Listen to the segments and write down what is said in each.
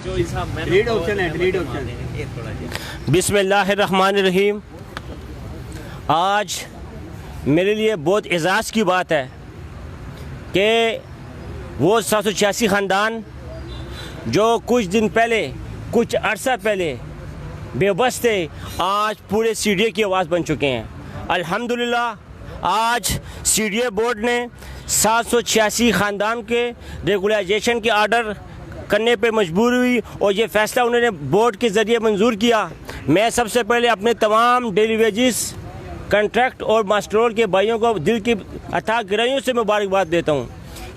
Delete option है, delete option. बिस्मिल्लाहिर्रहमानिर्रहीम। आज मेरे लिए बहुत एजाज़ की बात है कि वो 786 ख़ानदान जो कुछ दिन पहले, कुछ अरसा पहले बेबस थे, आज पूरे सीडीए की आवाज़ बन चुके हैं। अल्हम्दुलिल्लाह आज सीडीए बोर्ड ने 786 ख़ानदान के रेगुलाइजेशन के आर्डर करने पे मजबूर हुई और ये फ़ैसला उन्होंने बोर्ड के ज़रिए मंजूर किया। मैं सबसे पहले अपने तमाम डेली वेजिस, कॉन्ट्रैक्ट और मास्टरोल के भाइयों को दिल की अथाह गहराइयों से मुबारकबाद देता हूँ।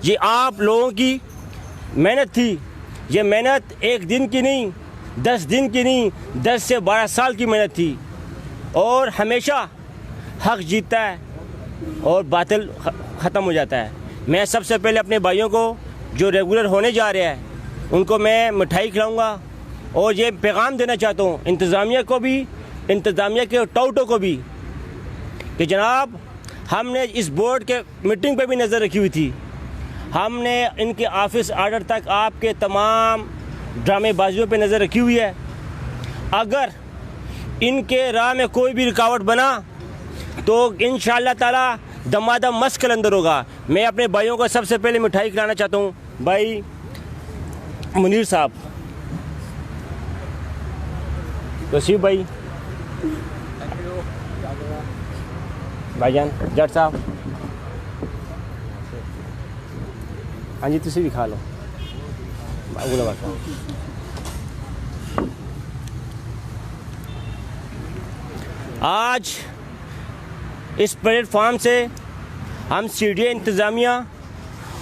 ये आप लोगों की मेहनत थी। ये मेहनत एक दिन की नहीं, 10 दिन की नहीं, 10 से 12 साल की मेहनत थी और हमेशा हक जीतता है और बातिल ख़त्म हो जाता है। मैं सबसे पहले अपने भाइयों को जो रेगुलर होने जा रहे हैं उनको मैं मिठाई खिलाऊंगा और ये पैगाम देना चाहता हूँ इंतज़ामिया को भी, इंतज़ामिया के टाउटों को भी, कि जनाब हमने इस बोर्ड के मीटिंग पे भी नज़र रखी हुई थी। हमने इनके ऑफिस आर्डर तक आपके तमाम ड्रामेबाजियों पे नज़र रखी हुई है। अगर इनके राह में कोई भी रुकावट बना तो इंशाअल्लाह ताला दमादम मस्त कलंदर होगा। मैं अपने भाइयों को सबसे पहले मिठाई खिलाना चाहता हूँ। भाई मुनीर साहब, तोसीफ भाई, भाईजान जट साहब, हाँ जी तुसी भी खा लो। आज इस प्लेटफॉर्म से हम सीडीए इंतज़ामिया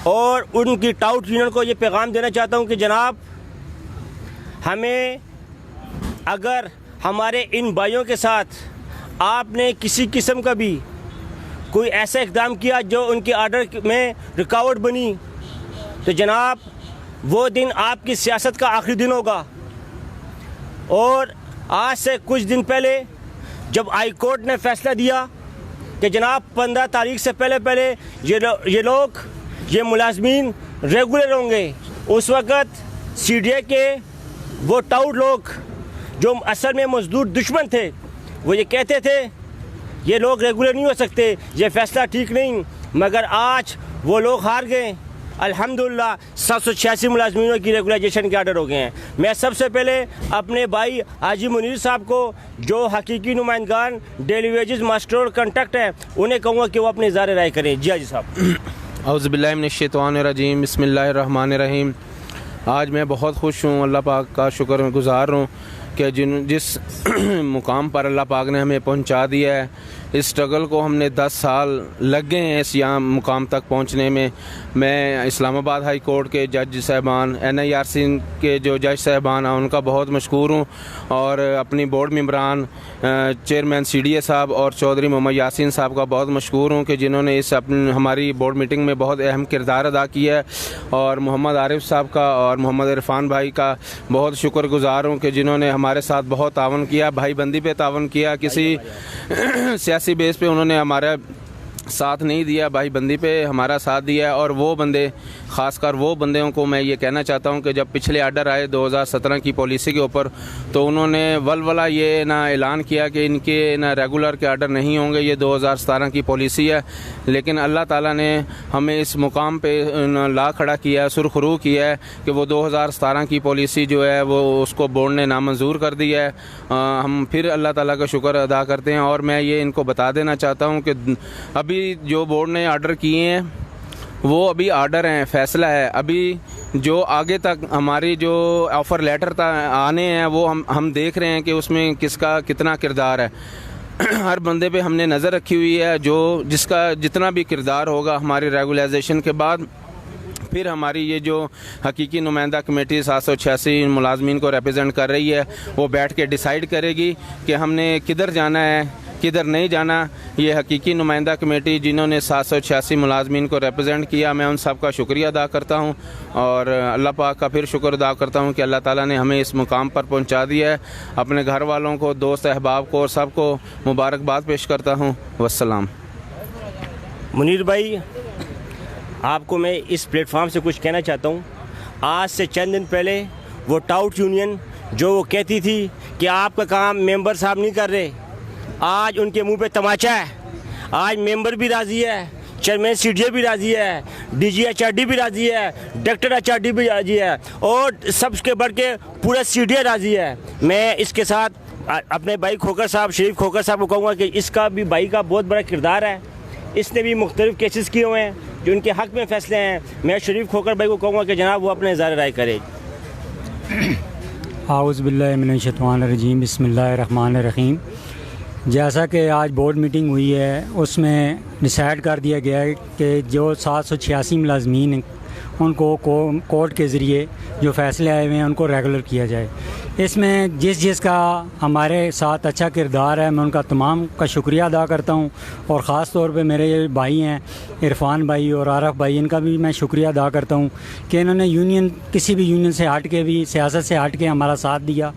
और उनकी टाउट यूनियन को ये पैगाम देना चाहता हूँ कि जनाब हमें, अगर हमारे इन भाइयों के साथ आपने किसी किस्म का भी कोई ऐसा इक़दाम किया जो उनके आर्डर में रुकावट बनी, तो जनाब वो दिन आपकी सियासत का आखिरी दिन होगा। और आज से कुछ दिन पहले जब हाई कोर्ट ने फ़ैसला दिया कि जनाब 15 तारीख से पहले ये मुलाजमीन रेगुलर होंगे, उस वक़्त सीडीए के वो टाउट लोग जो असल में मजदूर दुश्मन थे, वो ये कहते थे ये लोग रेगुलर नहीं हो सकते, ये फ़ैसला ठीक नहीं, मगर आज वो लोग हार गए। अल्हम्दुलिल्लाह 786 मुलाजमीनों की रेगुलाइजेशन के आर्डर हो गए हैं। मैं सबसे पहले अपने भाई हाजी मुनीर साहब को, जो हकीकी नुमाइंदगान डेली वेजेस, मास्टर और कॉन्ट्रैक्ट हैं, उन्हें कहूँगा कि वो अपने इज़हार राय करें। जी हाजी साहब। औज़ुबिल्लाहि मिनश्शैतानिर्रजीम, बिस्मिल्लाहिर्रहमानिर्रहीम। आज मैं बहुत खुश हूँ, अल्लाह पाक का शुक्रगुज़ार हूँ कि जिस मुकाम पर अल्लाह पाक ने हमें पहुँचा दिया है, इस स्ट्रगल को हमने 10 साल लग गए हैं इस यहाँ मुकाम तक पहुँचने में। मैं इस्लामाबाद हाई कोर्ट के जज साहबान, NIRC के जो जज साहबान हैं उनका बहुत मशकूर हूँ, और अपनी बोर्ड मेंबरान चेयरमैन CDA साहब और चौधरी मोहम्मद यासीन साहब का बहुत मशकूर हूँ कि जिन्होंने इस हमारी बोर्ड मीटिंग में बहुत अहम किरदार अदा किया है। और मोहम्मद आरिफ साहब का और मोहम्मद इरफान भाई का बहुत शुक्रगुज़ार हूँ कि जिन्होंने हमारे साथ बहुत तावन किया, भाईबंदी पे तावन किया। किसी सियासी बेस पे उन्होंने हमारा साथ नहीं दिया, भाईबंदी पे हमारा साथ दिया। और वो बंदे, ख़ासकर वो बंदों को मैं ये कहना चाहता हूँ कि जब पिछले आर्डर आए 2017 की पॉलिसी के ऊपर, तो उन्होंने वलवला ये ना ऐलान किया कि इनके ना रेगुलर के आर्डर नहीं होंगे, ये 2017 की पॉलिसी है। लेकिन अल्लाह ताला ने हमें इस मुकाम पे ला खड़ा किया है, सुरखरू किया है कि वो 2017 की पॉलिसी जो है वो उसको बोर्ड ने नामंजूर कर दिया है। हम फिर अल्लाह ताला का शुक्र अदा करते हैं। और मैं ये इनको बता देना चाहता हूँ कि अभी जो बोर्ड ने आर्डर किए हैं वो अभी आर्डर हैं, फ़ैसला है। अभी जो आगे तक हमारी जो ऑफ़र लेटर आने हैं वो हम देख रहे हैं कि उसमें किसका कितना किरदार है। हर बंदे पे हमने नज़र रखी हुई है, जो जिसका जितना भी किरदार होगा हमारी रेगुलाइजेशन के बाद, फिर हमारी ये जो हकीकी नुमाइंदा कमेटी 786 मुलाजमीन को रिप्रेजेंट कर रही है, वो बैठ के डिसाइड करेगी कि हमने किधर जाना है, किधर नहीं जाना। ये हकीकी नुमाइंदा कमेटी जिन्होंने 786 मुलाजमीन को रिप्रेजेंट किया, मैं उन सब का शुक्रिया अदा करता हूँ। और अल्लाह पाक का फिर शुक्र अदा करता हूँ कि अल्लाह ताला ने हमें इस मुकाम पर पहुँचा दिया है। अपने घर वालों को, दोस्त अहबाब को और सबको मुबारकबाद पेश करता हूँ। वस्सलाम। मुनीर भाई, आपको मैं इस प्लेटफॉर्म से कुछ कहना चाहता हूँ। आज से चंद दिन पहले वो टाउट यूनियन जो वो कहती थी कि आपका काम मेंबर साहब नहीं कर रहे, आज उनके मुंह पे तमाचा है। आज मेंबर भी राज़ी है, चेयरमैन सीडीए भी राज़ी है, डीजी एचआरडी भी राज़ी है, डायरेक्टर एचआरडी भी राज़ी है और सबके बढ़ के पूरा सीडीए राज़ी है। मैं इसके साथ अपने भाई खोकर साहब, शरीफ खोकर साहब को कहूँगा कि इसका भी भाई का बहुत बड़ा किरदार है। इसने भी मुख्तलिफ केसेस किए हुए हैं जो उनके हक़ में फ़ैसले हैं। मैं शरीफ खोकर भाई को कहूँगा कि जनाब वो अपने इज़हार राय करे। आऊज़ बिल्लाहि मिनश शैतानिर रजीम, बिस्मिल्लाहिर रहमानिर रहीम। जैसा कि आज बोर्ड मीटिंग हुई है उसमें डिसाइड कर दिया गया है कि जो 786 मुलाज़मीन हैं उनको कोर्ट के ज़रिए जो फ़ैसले आए हुए हैं उनको रेगुलर किया जाए। इसमें जिसका हमारे साथ अच्छा किरदार है मैं उनका तमाम का शुक्रिया अदा करता हूं और ख़ास तौर पे मेरे भाई हैं इरफान भाई और आरफ भाई, इनका भी मैं शुक्रिया अदा करता हूं कि इन्होंने किसी भी यूनियन से हट के भी, सियासत से हट के हमारा साथ दिया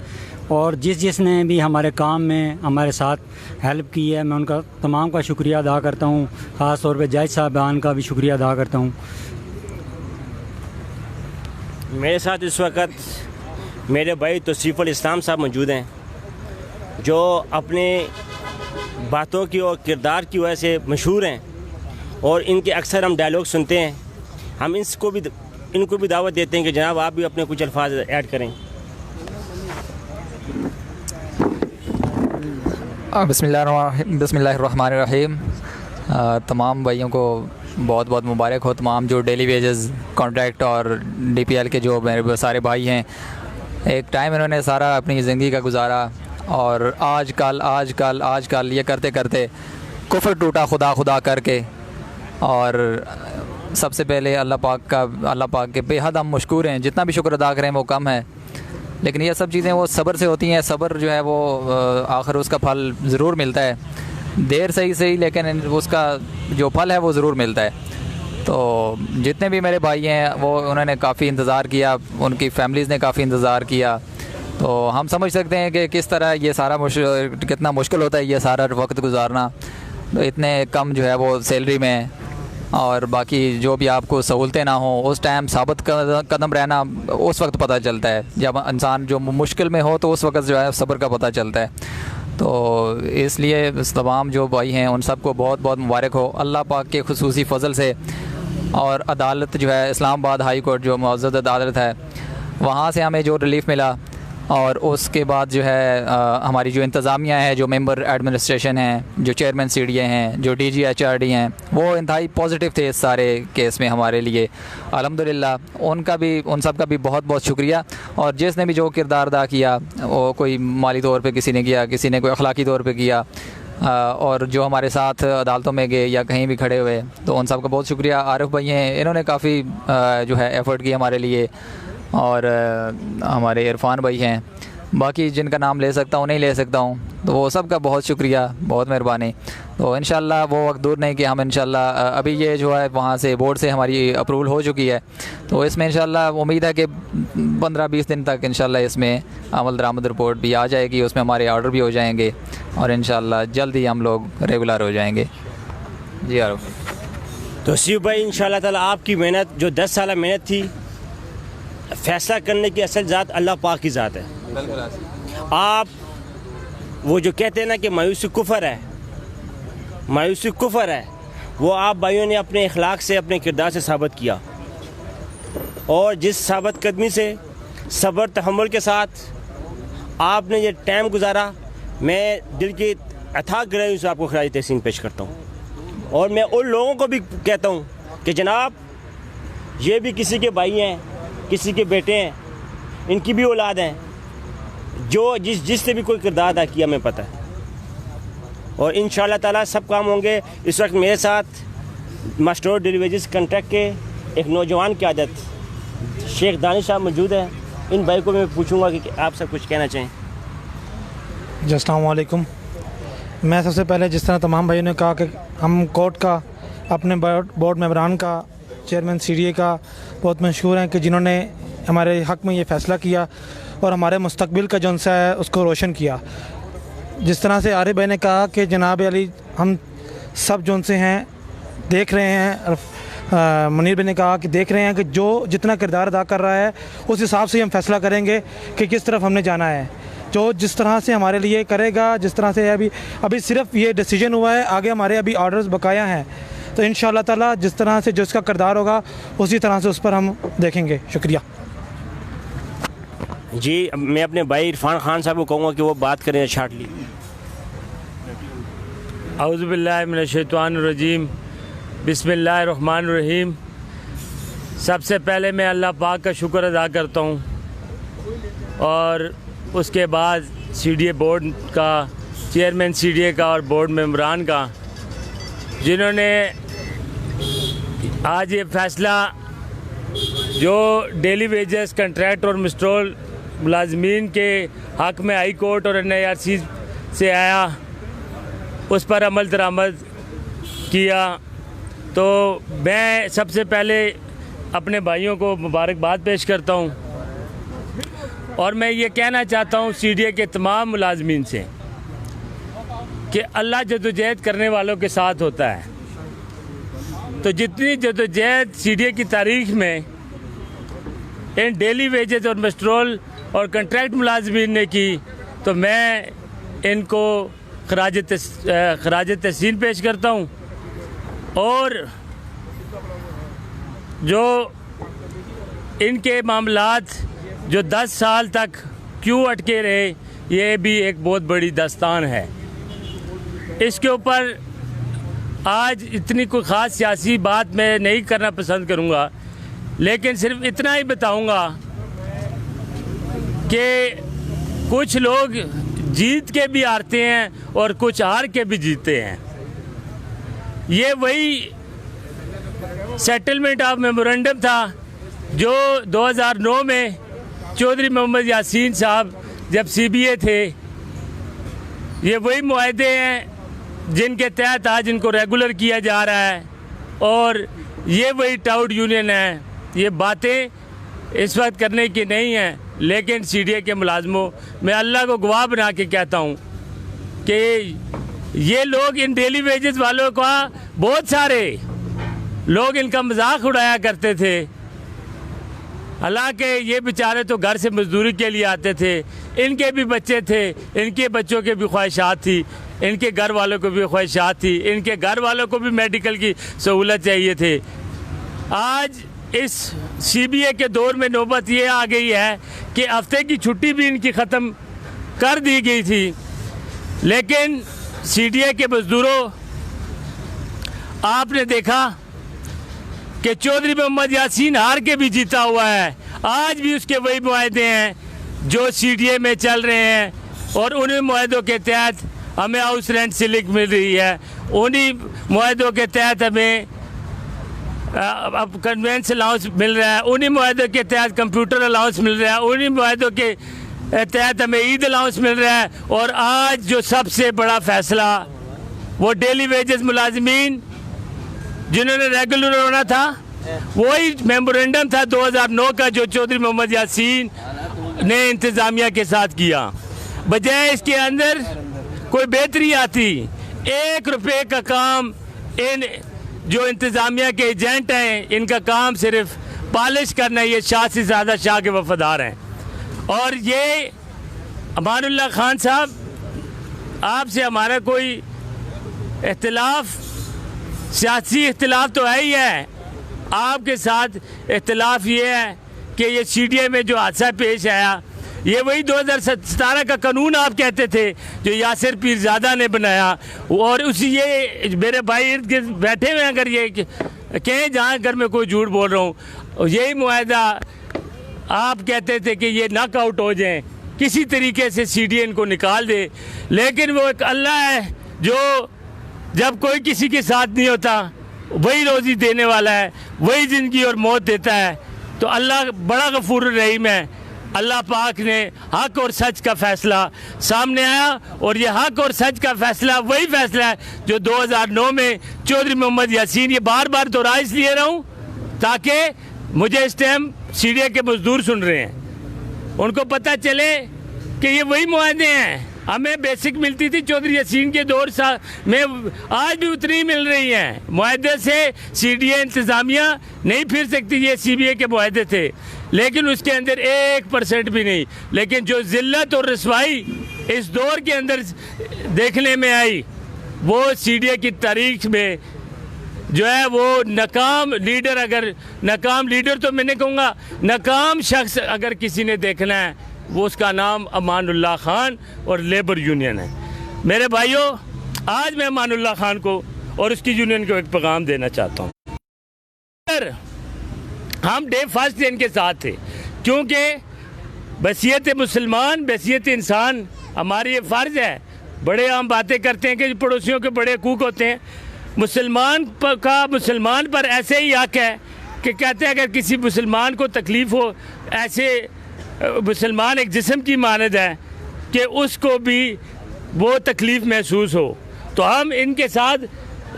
और जिसने भी हमारे काम में हमारे साथ हेल्प की है मैं उनका तमाम का शुक्रिया अदा करता हूँ। ख़ास तौर पे जज साहबान का भी शुक्रिया अदा करता हूँ। मेरे साथ इस वक्त मेरे भाई तौसीफ़ुल इस्लाम साहब मौजूद हैं जो अपने बातों की और किरदार की वजह से मशहूर हैं और इनके अक्सर हम डायलॉग सुनते हैं। हम इनको भी दावत देते हैं कि जनाब आप भी अपने कुछ अल्फाज ऐड करें। बिस्मिल्लाहिर्रहमानिर्रहीम। तमाम भाइयों को बहुत बहुत मुबारक हो। तमाम जो डेली वेजेस, कॉन्ट्रैक्ट और डीपीएल के जो मेरे सारे भाई हैं, एक टाइम इन्होंने सारा अपनी ज़िंदगी का गुजारा और आज कल ये करते करते कुफ्र टूटा खुदा खुदा करके। और सबसे पहले अल्लाह पाक के बेहद हम मशकूर हैं। जितना भी शुक्र अदा करें वो कम है, लेकिन ये सब चीज़ें वो सब्र से होती हैं। सब्र जो है वो आखिर उसका फल ज़रूर मिलता है, देर सही लेकिन उसका जो फल है वो ज़रूर मिलता है। तो जितने भी मेरे भाई हैं वो उन्होंने काफ़ी इंतज़ार किया, उनकी फैमिलीज़ ने काफ़ी इंतज़ार किया। तो हम समझ सकते हैं कि किस तरह ये सारा कितना मुश्किल होता है ये सारा वक्त गुजारना, तो इतने कम जो है वो सैलरी में और बाकी जो भी आपको सहूलतें ना हो उस टाइम साबित कदम रहना उस वक्त पता चलता है। जब इंसान जो मुश्किल में हो तो उस वक्त जो है सब्र का पता चलता है। तो इसलिए तमाम जो भाई हैं उन सबको बहुत बहुत मुबारक हो अल्लाह पाक के खुसूसी फ़ज़ल से। और अदालत जो है इस्लामाबाद हाई कोर्ट जो मुअज़्ज़ज़ अदालत है वहाँ से हमें जो रिलीफ़ मिला और उसके बाद जो है हमारी जो इंतज़ामिया है, जो मेंबर एडमिनिस्ट्रेशन हैं, जो चेयरमैन सीडीए हैं, जो डीजी एचआरडी हैं, वो इंतहाई पॉजिटिव थे इस सारे केस में हमारे लिए। अल्हम्दुलिल्लाह उन सब का भी बहुत बहुत शुक्रिया। और जिसने भी जो किरदार अदा किया, वो कोई माली तौर पे किसी ने किया, किसी ने कोई अखलाकी तौर पे किया, और जो हमारे साथ अदालतों में गए या कहीं भी खड़े हुए, तो उन सब का बहुत शुक्रिया। आरिफ भाई हैं, इन्होंने काफ़ी जो है एफ़र्ट किया हमारे लिए। और हमारे इरफान भाई हैं, बाकी जिनका नाम ले सकता हूँ नहीं ले सकता हूँ, तो वो सब का बहुत शुक्रिया, बहुत मेहरबानी। तो इंशाल्लाह वो वक्त दूर नहीं कि हम इंशाल्लाह अभी ये जो है वहाँ से बोर्ड से हमारी अप्रूवल हो चुकी है, तो इसमें इंशाल्लाह उम्मीद है कि 15-20 दिन तक इंशाल्लाह इसमें अमल दरामद रिपोर्ट भी आ जाएगी, उसमें हमारे ऑर्डर भी हो जाएंगे और इंशाल्लाह जल्द ही हम लोग रेगुलर हो जाएंगे। जी आरिफ। तो सिर्फ भाई इंशाल्लाह ताला आपकी मेहनत जो 10 साल मेहनत थी, फ़ैसला करने की असल ज़ात अल्लाह पाक की ज़ात है। आप वो जो कहते हैं ना कि मायूसी कुफ़र है, मायूसी कुफ़र है, वो आप भाइयों ने अपने इखलाक से, अपने किरदार से साबित किया। और जिस साबित कदमी से, सब्र तहम्मुल के साथ आपने ये टाइम गुजारा, मैं दिल की अथाह गहराइयों से आपको खराज तहसीन पेश करता हूँ। और मैं उन लोगों को भी कहता हूँ कि जनाब ये भी किसी के भाई हैं, किसी के बेटे हैं, इनकी भी औलाद हैं, जो जिसने भी कोई किरदार अदा किया हमें पता है। और इंशाअल्लाह ताला सब काम होंगे। इस वक्त मेरे साथ मास्टर डिलीवरीज कॉन्ट्रैक्ट के एक नौजवान की आदत शेख दानिश साहब मौजूद हैं। इन भाई को मैं पूछूंगा कि आप सब कुछ कहना चाहें। जी अस्सलाम वालेकुम। मैं सबसे पहले जिस तरह तमाम भाइयों ने कहा कि हम कोर्ट का, अपने बोर्ड मेंबरान का, चेयरमैन सीडीए का बहुत मशहूर हैं कि जिन्होंने हमारे हक़ में ये फ़ैसला किया और हमारे मुस्तकबिल का जो सा है उसको रोशन किया। जिस तरह से आरिफ भाई ने कहा कि जनाब अली हम सब जो से हैं देख रहे हैं, मुनीर भाई ने कहा कि देख रहे हैं कि जो जितना किरदार अदा कर रहा है उस हिसाब से हम फैसला करेंगे कि किस तरफ हमने जाना है। जो जिस तरह से हमारे लिए करेगा, जिस तरह से अभी सिर्फ ये डिसीजन हुआ है, आगे हमारे अभी ऑर्डर्स बकाया हैं, तो इंशाअल्लाह ताला जिस तरह से जिसका किरदार होगा उसी तरह से उस पर हम देखेंगे। शुक्रिया जी। मैं अपने भाई इरफान खान साहब को कहूँगा कि वो बात करें शॉर्टली। औज़ुबिल्लाहि मिनश्शैतानिर्रजीम, बिस्मिल्लाहिर्रहमानिर्रहीम। सबसे पहले मैं अल्लाह पाक का शुक्र अदा करता हूँ और उसके बाद सीडीए बोर्ड का, चेयरमैन सीडीए का और बोर्ड मेंबरान का, जिन्होंने आज ये फ़ैसला जो डेली वेजेस, कंट्रैक्ट और मिस्ट्रोल मुलाजमीन के हक़ में हाई कोर्ट और NIRC से आया, उस पर अमल दरामद किया। तो मैं सबसे पहले अपने भाइयों को मुबारकबाद पेश करता हूँ और मैं ये कहना चाहता हूँ सीडीए के तमाम मुलाजमीन से कि अल्लाह जदोजहद करने वालों के साथ होता है। तो जितनी जदोजहद सीडीए की तारीख में इन डेली वेजेस और मिस्ट्रोल और कंट्रैक्ट मुलाजमीन ने की, तो मैं इनको खराज तहसीन पेश करता हूँ। और जो इनके मामलात जो 10 साल तक क्यों अटके रहे, ये भी एक बहुत बड़ी दास्तान है। इसके ऊपर आज इतनी कोई ख़ास सियासी बात मैं नहीं करना पसंद करूँगा, लेकिन सिर्फ इतना ही बताऊँगा कि कुछ लोग जीत के भी हारते हैं और कुछ हार के भी जीतते हैं। ये वही सेटलमेंट ऑफ मेमोरेंडम था जो 2009 में चौधरी मोहम्मद यासीन साहब जब CBA थे, ये वही मुआहदे हैं जिनके तहत आज इनको रेगुलर किया जा रहा है और ये वही टाउट यूनियन है। ये बातें इस वक्त करने की नहीं हैं, लेकिन सीडीए के मुलाजमों, मैं अल्लाह को गवाह बना के कहता हूँ कि ये लोग इन डेली वेजेस वालों का, बहुत सारे लोग इनका मजाक उड़ाया करते थे। हालांकि ये बेचारे तो घर से मजदूरी के लिए आते थे, इनके भी बच्चे थे, इनके बच्चों के भी ख्वाहिशात थी, इनके घर वालों को भी ख्वाहिशात थी, इनके घर वालों को भी मेडिकल की सहूलत चाहिए थे। आज इस CBA के दौर में नौबत ये आ गई है कि हफ्ते की छुट्टी भी इनकी ख़त्म कर दी गई थी, लेकिन CDA के मजदूरों, आपने देखा कि चौधरी मोहम्मद यासीन हार के भी जीता हुआ है। आज भी उसके वही मुआहदे हैं जो CDA में चल रहे हैं और उन्हीं मुआहदों के तहत हमें हाउस रेंट सीलिंग मिल रही है, उन्हीं मुआहदों के तहत हमें अब कन्वेंस अलाउंस मिल रहा है, उन्हीं मुआहदों के तहत कंप्यूटर अलाउंस मिल रहा है, उन्हीं मुआहदों के तहत हमें ईद अलाउंस मिल रहा है। और आज जो सबसे बड़ा फैसला, वो डेली वेजेस मुलाजमीन जिन्होंने रेगुलर होना था, वही मेमोरेंडम था 2009 का जो चौधरी मोहम्मद यासीन ने इंतज़ामिया के साथ किया। बजाय इसके अंदर कोई बेहतरी आती, 1 रुपये का काम इन जो इंतज़ामिया के एजेंट हैं, इनका काम सिर्फ पॉलिश करना है। ये शाह से ज़्यादा शाह के वफादार हैं। और ये अमानुल्लाह खान साहब, आपसे हमारा कोई इख्तिलाफ, सियासी इख्तिलाफ तो है ही है, आपके साथ इख्तिलाफ ये है कि ये CDA में जो हादसा पेश आया, ये वही 2017 का कानून आप कहते थे जो यासिर पीरजादा ने बनाया। और उसी, ये मेरे भाई इर्द गिर्द बैठे हुए हैं, अगर ये कहें जहाँ अगर मैं कोई झूठ बोल रहा हूँ, यही मुआहदा आप कहते थे कि ये नॉकआउट हो जाएं, किसी तरीके से CDA इनको निकाल दे। लेकिन वो एक अल्लाह है जो जब कोई किसी के साथ नहीं होता, वही रोज़ी देने वाला है, वही ज़िंदगी और मौत देता है। तो अल्लाह बड़ा गफूर रहीम है। अल्लाह पाक ने हक और सच का फ़ैसला सामने आया और ये हक और सच का फ़ैसला वही फ़ैसला है जो 2009 में चौधरी मोहम्मद यासीन, ये बार बार दोहरा इसलिए रहा हूँ ताकि मुझे इस टाइम CDA के मजदूर सुन रहे हैं, उनको पता चले कि ये वही मुआहदे हैं। हमें बेसिक मिलती थी चौधरी यासीन के दौर में, आज भी उतनी मिल रही हैं। मुआहदे से CDA इंतज़ामिया नहीं फिर सकती, ये CBA के मुआहदे थे, लेकिन उसके अंदर 1% भी नहीं। लेकिन जो ज़िल्लत और रसवाई इस दौर के अंदर देखने में आई, वो CDA की तारीख में जो है वो नाकाम लीडर, अगर नाकाम लीडर तो मैं नहीं कहूँगा, नाकाम शख्स अगर किसी ने देखना है, वो उसका नाम अमानुल्लाह खान और लेबर यूनियन है। मेरे भाइयों, आज मैं अमानुल्लाह खान को और उसकी यूनियन को एक पैगाम देना चाहता हूँ। हम डे फर्स्ट दिन के साथ थे, क्योंकि बसीयत मुसलमान, बसीयत इंसान, हमारी ये फ़र्ज़ है। बड़े हम बातें करते हैं कि पड़ोसियों के बड़े हकूक़ होते हैं, मुसलमान पर ऐसे ही हक है कि कहते हैं अगर किसी मुसलमान को तकलीफ़ हो, ऐसे मुसलमान एक जिस्म की मानद है कि उसको भी वो तकलीफ़ महसूस हो। तो हम इनके साथ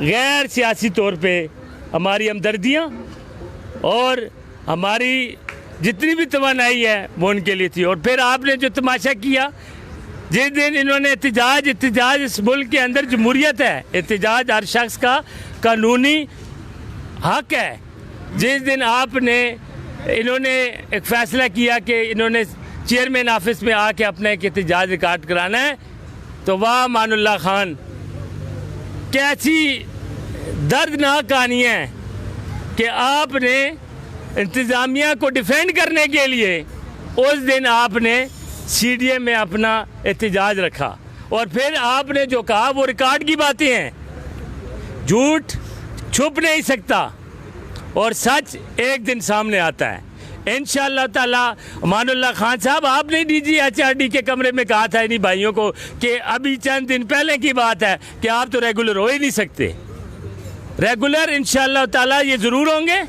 गैर सियासी तौर पे हमारी हमदर्दियाँ और हमारी जितनी भी तवानाई है वो उनके लिए थी। और फिर आपने जो तमाशा किया, जिस दिन इन्होंने एहतजाज इस मुल्क के अंदर जमहूरियत है, एहतजाज हर शख्स का कानूनी हक है। जिस दिन इन्होंने एक फ़ैसला किया कि इन्होंने चेयरमैन ऑफिस में आके अपना एक एहतजाज रिकॉर्ड कराना है, तो वाह अमानुल्लाह खान, कैसी दर्दनाक कहानी है कि आपने इंतज़ामिया को डिफेंड करने के लिए उस दिन आपने CDA में अपना एहतजाज रखा, और फिर आपने जो कहा वो रिकॉर्ड की बातें हैं, झूठ छुप नहीं सकता और सच एक दिन सामने आता है इंशाअल्लाह ताला। अमानुल्लाह खान साहब, आपने DGHRD के कमरे में कहा था इन्हीं भाइयों को कि अभी चंद दिन पहले की बात है कि आप तो रेगुलर हो ही नहीं सकते। रेगुलर इंशाअल्लाह ताला ये ज़रूर होंगे,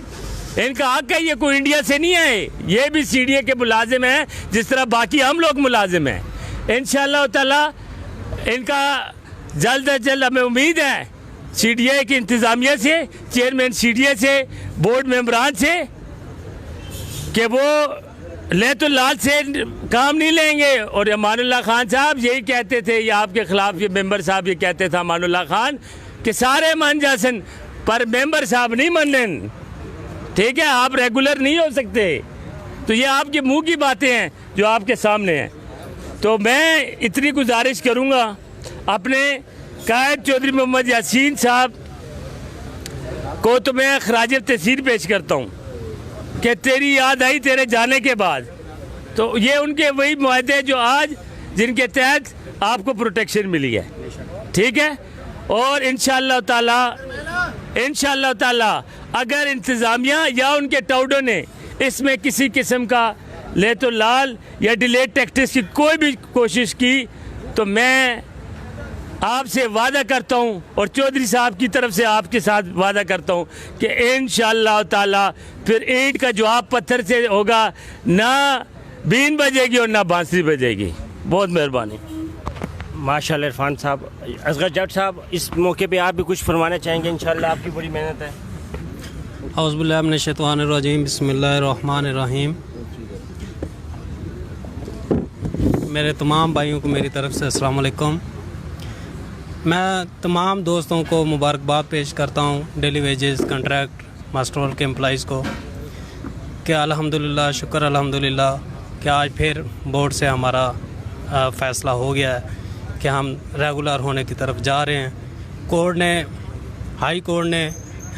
इनका हक है, ये कोई इंडिया से नहीं आए, ये भी CDA के मुलाजिम हैं जिस तरह बाकी हम लोग मुलाजिम हैं। इंशाअल्लाह ताला इनका जल्द अज जल्द, हमें उम्मीद है CDA की इंतज़ामिया से, चेयरमैन CDA से, बोर्ड मेंबरान से, कि वो लेतुल्लाल से काम नहीं लेंगे। और अमानुल्लाह खान साहब यही कहते थे, या आपके ख़िलाफ़ ये मेंबर साहब ये कहते थे अमानुल्लाह खान कि सारे मान जासन पर मेंबर साहब नहीं मनन, ठीक है, आप रेगुलर नहीं हो सकते। तो ये आपके मुंह की बातें हैं जो आपके सामने हैं। तो मैं इतनी गुजारिश करूँगा अपने कायद चौधरी मोहम्मद यासीन साहब को, तो मैं खराज तहसीन पेश करता हूँ कि तेरी याद आई तेरे जाने के बाद। तो ये उनके वही मुआहदे जो आज जिनके तहत आपको प्रोटेक्शन मिली है, ठीक है। और इंशाअल्लाह ताला अगर इंतज़ामिया या उनके टाउडों ने इसमें किसी किस्म का ले तो लाल या डिलेट टैक्टिक्स की कोई भी कोशिश की, तो मैं आपसे वादा करता हूं और चौधरी साहब की तरफ से आपके साथ वादा करता हूं कि इंशाअल्लाह ताला फिर ईंट का जवाब पत्थर से होगा, ना बीन बजेगी और ना बांसुरी बजेगी। बहुत मेहरबानी। माशाल्लाह इरफान साहब। असगर जट साहब, इस मौके पे आप भी कुछ फरमाना चाहेंगे? इंशाअल्लाह आपकी बड़ी मेहनत है। औज़ुबिल्लाहि मिनश्शैतानिर्रजीम, बिस्मिल्लाहिर्रहमानिर्रहीम। मेरे तमाम भाइयों को मेरी तरफ से अस्सलाम वालेकुम। मैं तमाम दोस्तों को मुबारकबाद पेश करता हूँ, daily wages, contract, master roll के एम्प्लॉइज़ को, कि अल्हम्दुलिल्लाह, शुक्र अल्हम्दुलिल्लाह कि आज फिर बोर्ड से हमारा फ़ैसला हो गया है कि हम रेगुलर होने की तरफ जा रहे हैं। कोर्ट ने, हाई कोर्ट ने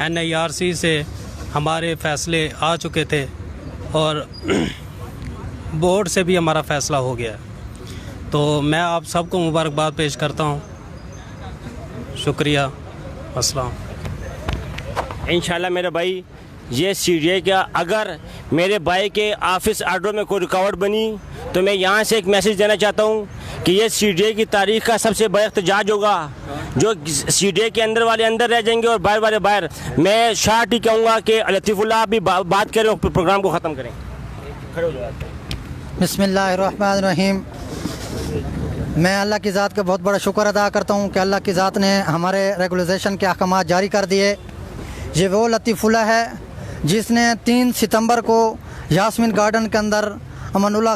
NIRC से हमारे फ़ैसले आ चुके थे और बोर्ड से भी हमारा फ़ैसला हो गया है। तो मैं आप सबको मुबारकबाद पेश करता हूँ। शुक्रिया, अस्सलाम। इंशाल्लाह मेरे भाई, ये CDA का अगर मेरे भाई के ऑफिस आर्डर में कोई रुकावट बनी तो मैं यहाँ से एक मैसेज देना चाहता हूँ कि ये CDA की तारीख का सबसे बड़ा एहतजाज होगा। जो CDA के अंदर वाले अंदर रह जाएंगे और बाहर वाले बाहर। मैं शार्ट ही कहूँगा कि लतीफ़ुल्लाह आप भी बात करें और प्रोग्राम को ख़त्म करें। खड़े हो जाओ। बिस्मिल्लाहिर्रहमानिर्रहीम। मैं अल्लाह की ज़ात का बहुत बड़ा शुक्र अदा करता हूँ कि अल्लाह की ज़ात ने हमारे रेगुलेशन के अहकाम जारी कर दिए। ये वो लतीफ़ुल्लाह है जिसने 3 सितंबर को यास्मीन गार्डन के अंदर अमानुल्लाह